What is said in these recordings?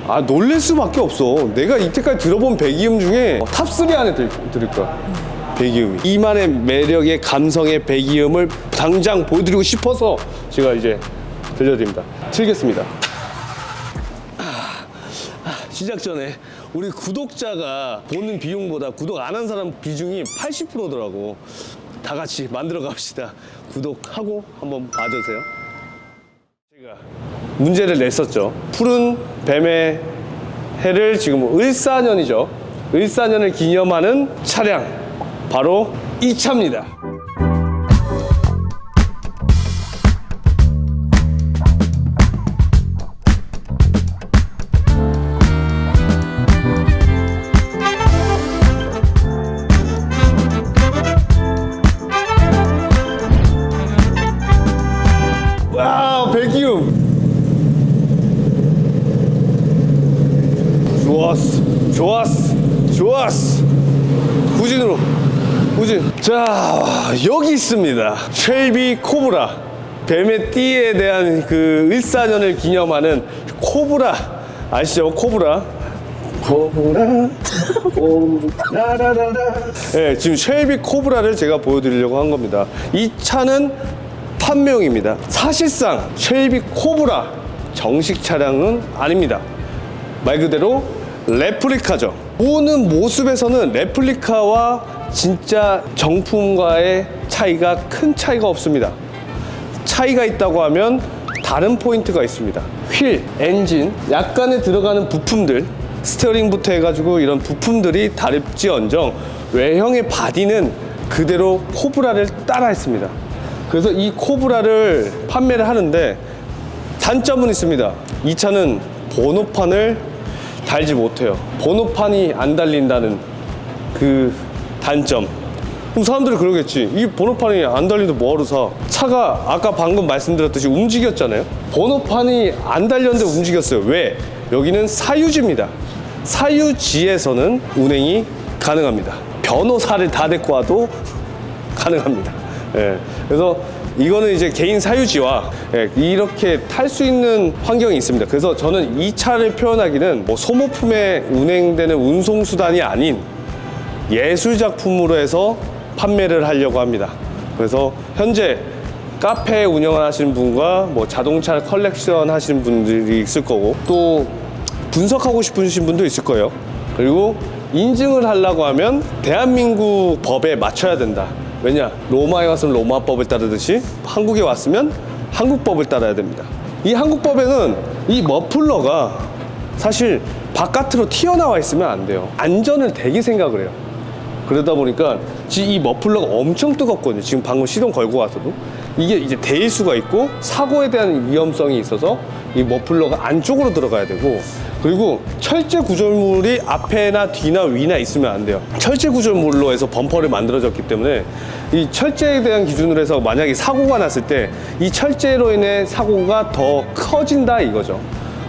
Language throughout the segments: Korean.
아, 놀랄 수밖에 없어. 내가 이때까지 들어본 배기음 중에 탑3 안에 들을 거야. 배기음이. 이만의 매력의 감성의 배기음을 당장 보여드리고 싶어서 제가 이제 들려드립니다. 틀겠습니다. 시작 전에 우리 구독자가 보는 비용보다 구독 안 한 사람 비중이 80%더라고. 다 같이 만들어 갑시다. 구독하고 한번 봐주세요. 제가 문제를 냈었죠. 푸른 뱀의 해를 지금 을사년이죠. 을사년을 기념하는 차량 바로 이 차입니다. 와, 배기음. 좋았어. 후진으로. 자, 여기 있습니다. 쉘비 코브라. 뱀의 띠에 대한 그 을사년을 기념하는 코브라. 아시죠? 코브라. 네, 지금 쉘비 코브라를 제가 보여드리려고 한 겁니다. 이 차는 판매용입니다. 사실상 쉘비 코브라 정식 차량은 아닙니다. 말 그대로 레플리카죠. 보는 모습에서는 레플리카와 진짜 정품과의 큰 차이가 없습니다. 차이가 있다고 하면 다른 포인트가 있습니다. 휠, 엔진, 약간의 들어가는 부품들, 스티어링부터 해가지고 이런 부품들이 다를지언정 외형의 바디는 그대로 코브라를 따라했습니다. 그래서 이 코브라를 판매를 하는데 단점은 있습니다. 이 차는 번호판을 달지 못해요. 번호판이 안 달린다는 그 단점. 그럼 사람들이 그러겠지. 이 번호판이 안 달리는데 뭐하러 사? 차가 아까 방금 말씀드렸듯이 움직였잖아요. 번호판이 안 달렸는데 움직였어요. 왜? 여기는 사유지입니다. 사유지에서는 운행이 가능합니다. 변호사를 다 데리고 와도 가능합니다. 예. 그래서 이거는 이제 개인 사유지와 이렇게 탈 수 있는 환경이 있습니다. 그래서 저는 이 차를 표현하기는 뭐 소모품에 운행되는 운송수단이 아닌 예술작품으로 해서 판매를 하려고 합니다. 그래서 현재 카페 운영을 하시는 분과 뭐 자동차 컬렉션 하시는 분들이 있을 거고 또 분석하고 싶으신 분도 있을 거예요. 그리고 인증을 하려고 하면 대한민국 법에 맞춰야 된다. 왜냐? 로마에 왔으면 로마법을 따르듯이 한국에 왔으면 한국법을 따라야 됩니다. 이 한국법에는 이 머플러가 사실 바깥으로 튀어나와 있으면 안 돼요. 안전을 되게 생각을 해요. 그러다 보니까 지금 이 머플러가 엄청 뜨겁거든요. 지금 방금 시동 걸고 와서도 이게 이제 데일 수가 있고 사고에 대한 위험성이 있어서 이 머플러가 안쪽으로 들어가야 되고 그리고 철제 구조물이 앞에나 뒤나 위나 있으면 안 돼요. 철제 구조물로 해서 범퍼를 만들어졌기 때문에 이 철제에 대한 기준으로 해서 만약에 사고가 났을 때 이 철제로 인해 사고가 더 커진다 이거죠.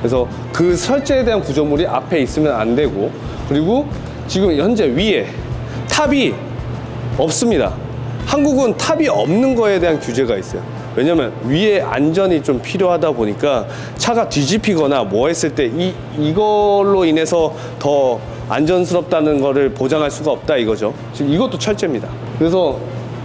그래서 그 철제에 대한 구조물이 앞에 있으면 안 되고 그리고 지금 현재 위에 탑이 없습니다. 한국은 탑이 없는 거에 대한 규제가 있어요. 왜냐면 위에 안전이 좀 필요하다 보니까 차가 뒤집히거나 뭐 했을 때 이걸로 인해서 더 안전스럽다는 거를 보장할 수가 없다 이거죠. 지금 이것도 철제입니다. 그래서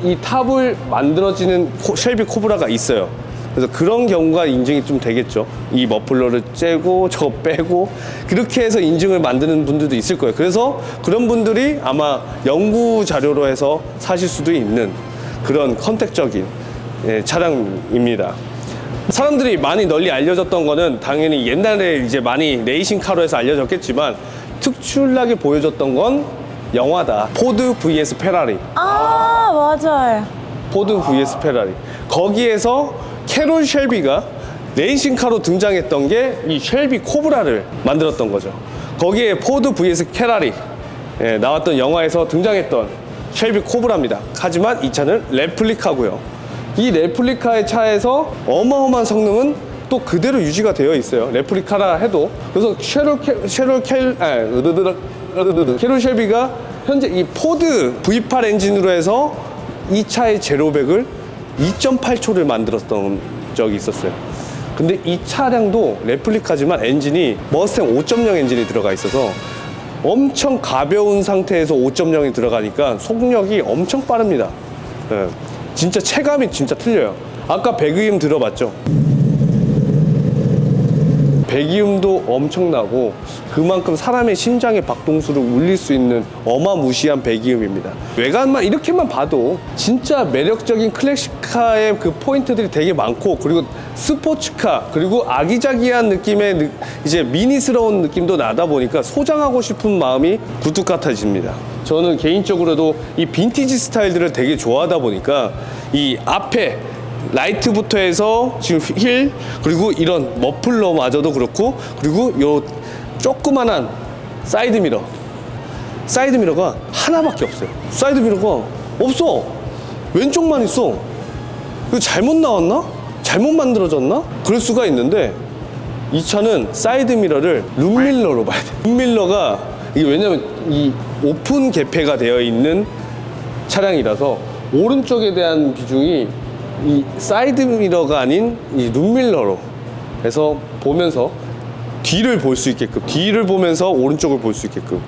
이 탑을 만들어지는 쉘비 코브라가 있어요. 그래서 그런 경우가 인증이 좀 되겠죠. 이 머플러를 째고 저거 빼고 그렇게 해서 인증을 만드는 분들도 있을 거예요. 그래서 그런 분들이 아마 연구 자료로 해서 사실 수도 있는 그런 컨택적인 차량입니다. 사람들이 많이 널리 알려졌던 거는 당연히 옛날에 이제 많이 레이싱카로 해서 알려졌겠지만 특출나게 보여줬던 건 영화다. 포드 vs 페라리. 아, 맞아요. 포드 vs 페라리. 거기에서 캐롤 쉘비가 레이싱카로 등장했던 게 이 쉘비 코브라를 만들었던 거죠. 거기에 포드 vs 페라리 나왔던 영화에서 등장했던 쉘비 코브라입니다. 하지만 이 차는 레플리카고요. 이 레플리카의 차에서 어마어마한 성능은 또 그대로 유지가 되어 있어요. 레플리카라 해도. 그래서 캐롤 쉘비가 현재 이 포드 V8 엔진으로 해서 이 차의 제로백을 2.8초를 만들었던 적이 있었어요. 근데 이 차량도 레플리카지만 엔진이 머스탱 5.0 엔진이 들어가 있어서 엄청 가벼운 상태에서 5.0이 들어가니까 속력이 엄청 빠릅니다. 예, 진짜 체감이 진짜 틀려요. 아까 배기음 들어봤죠? 배기음도 엄청나고 그만큼 사람의 심장의 박동수를 울릴 수 있는 어마무시한 배기음입니다. 외관만 이렇게만 봐도 진짜 매력적인 클래식카의 그 포인트들이 되게 많고, 그리고 스포츠카, 그리고 아기자기한 느낌의 이제 미니스러운 느낌도 나다 보니까 소장하고 싶은 마음이 굴뚝 같아집니다. 저는 개인적으로도 이 빈티지 스타일들을 되게 좋아하다 보니까 이 앞에 라이트부터 해서 지금 힐, 그리고 이런 머플러마저도 그렇고, 그리고 요 조그만한 사이드미러가 하나밖에 없어요. 사이드미러가 없어. 왼쪽만 있어. 이거 잘못 나왔나? 잘못 만들어졌나? 그럴 수가 있는데, 이 차는 사이드미러를 룸밀러로 봐야 돼. 룸밀러가 이게 왜냐면 이 오픈 개폐가 되어 있는 차량이라서 오른쪽에 대한 비중이 이 사이드 미러가 아닌 이 룸밀러로 해서 보면서 뒤를 볼 수 있게끔, 뒤를 보면서 오른쪽을 볼 수 있게끔.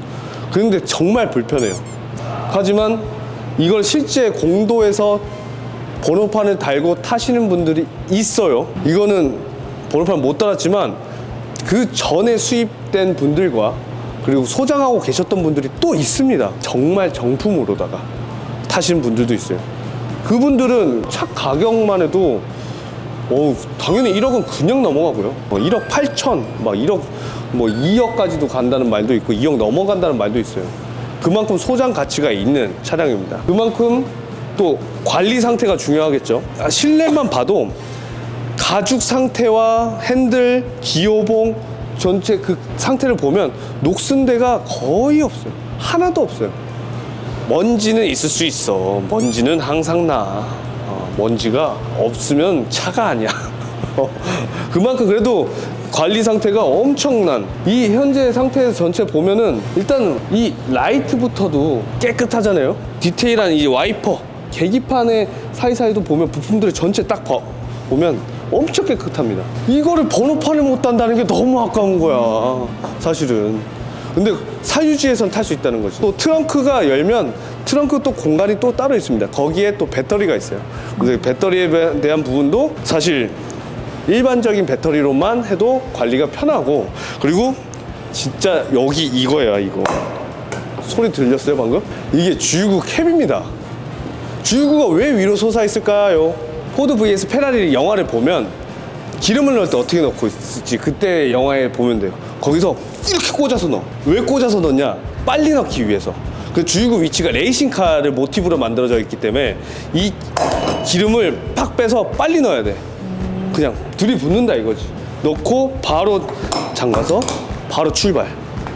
그런데 정말 불편해요. 하지만 이걸 실제 공도에서 번호판을 달고 타시는 분들이 있어요. 이거는 번호판 못 달았지만 그 전에 수입된 분들과 그리고 소장하고 계셨던 분들이 또 있습니다. 정말 정품으로다가 타시는 분들도 있어요. 그분들은 차 가격만 해도 당연히 1억은 그냥 넘어가고요. 1억 8천, 막 1억, 2억까지도 간다는 말도 있고 2억 넘어간다는 말도 있어요. 그만큼 소장 가치가 있는 차량입니다. 그만큼 또 관리 상태가 중요하겠죠. 실내만 봐도 가죽 상태와 핸들, 기어봉 전체 그 상태를 보면 녹슨 데가 거의 없어요. 하나도 없어요. 먼지는 있을 수 있어. 먼지는 항상 나. 먼지가 없으면 차가 아니야. 그만큼 그래도 관리 상태가 엄청난, 이 현재 상태 전체 보면은 일단 이 라이트부터도 깨끗하잖아요. 디테일한 이 와이퍼, 계기판의 사이사이도 보면 부품들을 전체 딱 보면 엄청 깨끗합니다. 이거를 번호판을 못 단다는 게 너무 아까운 거야, 사실은. 근데 사유지에선 탈 수 있다는 거지. 또 트렁크가 열면 트렁크 또 공간이 또 따로 있습니다. 거기에 또 배터리가 있어요. 그래서 배터리에 대한 부분도 사실 일반적인 배터리로만 해도 관리가 편하고, 그리고 진짜 여기 이거야, 이거. 소리 들렸어요 방금? 이게 G9 캡입니다. G9가 왜 위로 솟아 있을까요? 포드 vs 페라리 영화를 보면 기름을 넣을 때 어떻게 넣고 있을지 그때 영화에 보면 돼요. 거기서 이렇게 꽂아서 넣어. 왜 꽂아서 넣냐? 빨리 넣기 위해서. 그 G9 위치가 레이싱카를 모티브로 만들어져 있기 때문에 이 기름을 팍 빼서 빨리 넣어야 돼. 그냥 들이붓는다 이거지. 넣고 바로 잠가서 바로 출발.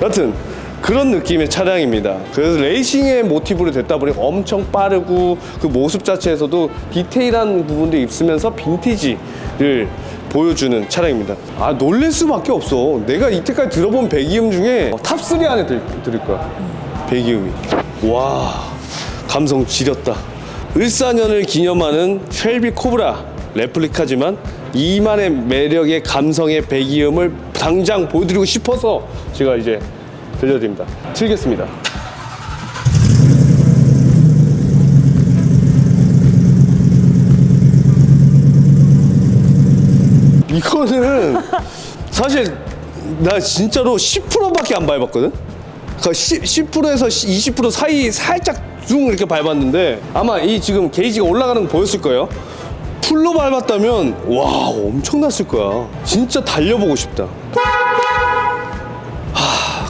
여튼 그런 느낌의 차량입니다. 그래서 레이싱의 모티브로 됐다 보니 엄청 빠르고 그 모습 자체에서도 디테일한 부분도 있으면서 빈티지를 보여주는 차량입니다. 놀랄 수밖에 없어. 내가 이때까지 들어본 배기음 중에 탑3 안에 들을 거야. 배기음이. 와, 감성 지렸다. 을사년을 기념하는 쉘비 코브라 레플리카지만 이만의 매력의 감성의 배기음을 당장 보여드리고 싶어서 제가 이제 들려드립니다. 틀겠습니다. 이거는 사실 나 진짜로 10%밖에 안 밟았거든? 그러니까 10%에서 20% 사이 살짝 쭉 이렇게 밟았는데 아마 이 지금 게이지가 올라가는 거 보였을 거예요. 풀로 밟았다면 와 엄청났을 거야. 진짜 달려보고 싶다.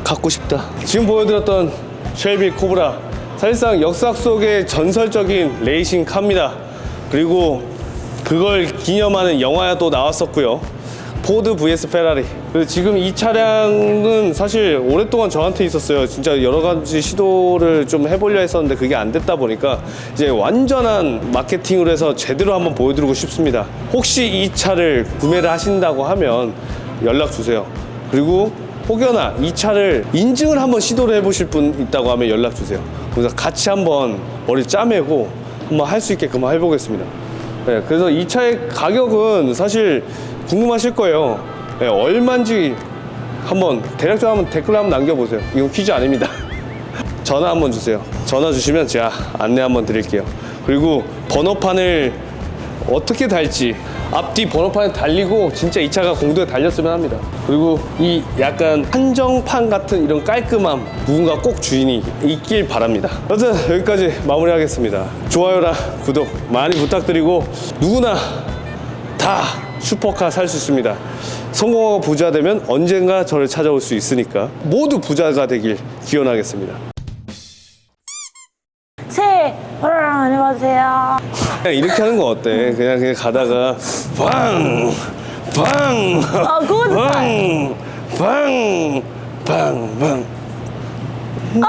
갖고 싶다. 지금 보여드렸던 쉘비 코브라, 사실상 역사 속의 전설적인 레이싱 카입니다. 그리고 그걸 기념하는 영화도 나왔었고요. 포드 vs 페라리. 지금 이 차량은 사실 오랫동안 저한테 있었어요. 진짜 여러 가지 시도를 좀 해보려 했었는데 그게 안 됐다 보니까 이제 완전한 마케팅으로 해서 제대로 한번 보여드리고 싶습니다. 혹시 이 차를 구매를 하신다고 하면 연락 주세요. 그리고 혹여나 이 차를 인증을 한번 시도를 해보실 분 있다고 하면 연락 주세요. 그래서 같이 한번 머리 짜매고 한번 할 수 있게끔 해보겠습니다. 네, 그래서 이 차의 가격은 사실 궁금하실 거예요. 네, 얼마인지 한번 대략적으로 한번 댓글로 한번 남겨보세요. 이건 퀴즈 아닙니다. 전화 한번 주세요. 전화 주시면 제가 안내 한번 드릴게요. 그리고 번호판을 어떻게 달지, 앞뒤 번호판에 달리고 진짜 이 차가 공도에 달렸으면 합니다. 그리고 이 약간 한정판 같은 이런 깔끔함, 누군가 꼭 주인이 있길 바랍니다. 여튼 여기까지 마무리하겠습니다. 좋아요랑 구독 많이 부탁드리고, 누구나 다 슈퍼카 살 수 있습니다. 성공하고 부자 되면 언젠가 저를 찾아올 수 있으니까 모두 부자가 되길 기원하겠습니다. 새해 복 많이 받으세요. 그냥 이렇게 하는 건 어때? 그냥 가다가 방! 방! 아, 그건 방! 방! 방! 방! 방!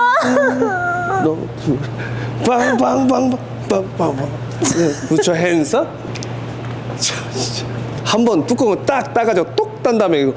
방! 방! 방! 방! 방! 부처 핸서? 한번 뚜껑을 딱 따가지고 똑 딴 다음에